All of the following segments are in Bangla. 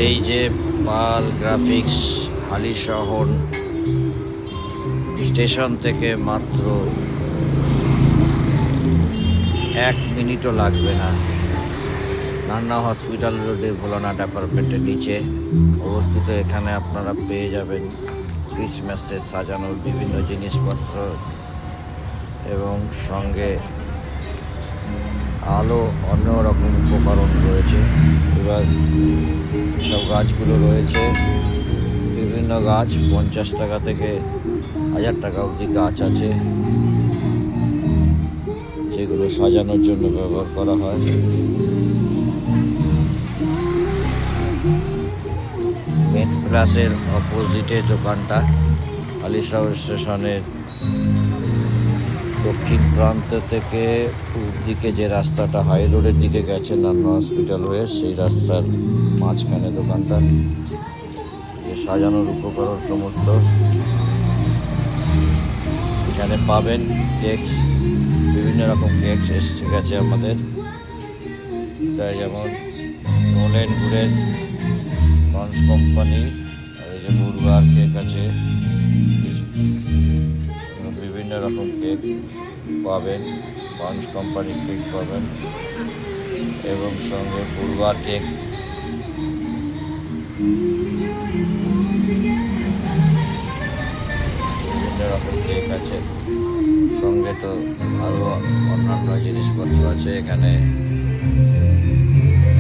এই যে পাল গ্রাফিক্স হালিশহর স্টেশন থেকে মাত্র 1 মিনিটও লাগবে না। নান্না হসপিটাল রোডে ভোলানাথ অ্যাপার্টমেন্টের নিচে অবস্থিত। এখানে আপনারা পেয়ে যাবেন ক্রিসমাসের সাজানোর বিভিন্ন জিনিসপত্র এবং সঙ্গে আলো অন্যরকম উপকরণ রয়েছে। এবার সব গাছগুলো রয়েছে, বিভিন্ন গাছ 50 টাকা থেকে 1000 টাকা অবধি গাছ আছে, যেগুলো সাজানোর জন্য ব্যবহার করা হয়। মেট প্লাসের অপোজিটে দোকানটা। হালিশহর স্টেশনের দক্ষিণ প্রান্ত থেকে পূর্ব দিকে যে রাস্তাটা হাই রোডের দিকে গেছে নান্না হসপিটাল হয়ে, সেই রাস্তার মাঝখানে দোকানটা। যে সাজানোর উপকরণ সমস্ত এখানে পাবেন। কেকস, বিভিন্ন রকম কেকস এসে গেছে আমাদের, তাই যেমন নোলেন গুড়ের পঞ্চ কোম্পানি, আর এই যে বুর্গার কেক আছে, বিভিন্ন রকম কেক পাবেন। পঞ্চ কোম্পানির কেক পাবেন এবং সঙ্গে বুর্গার কেক, বিভিন্ন রকম কেক আছে। সঙ্গে তো আরও অন্যান্য জিনিসপত্র আছে এখানে।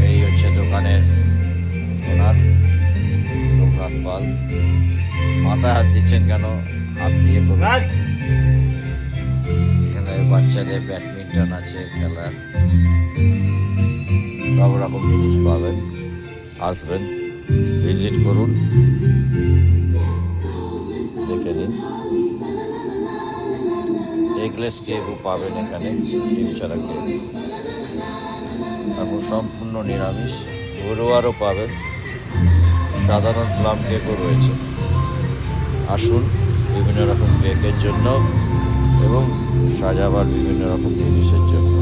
এই হচ্ছে দোকানের ওনার, লোকনাথ পাল। মাথায় হাত দিচ্ছেন কেন? হাত দিয়ে করুন। এখানে বাচ্চাদের ব্যাডমিন্টন আছে খেলার, সব রকম জিনিস পাবেন। আসবেন, ভিজিট করুন, দেখে নিন। এগলেস কেকও পাবেন এখানে, ডিম ছাড়া কেক, এবং সম্পূর্ণ নিরামিষ। ঘরোয়ারও পাবেন, সাধারণ প্লাম কেকও রয়েছে। আসুন বিভিন্ন রকম কেকের জন্য এবং সাজাবার বিভিন্ন রকম জিনিসের জন্য।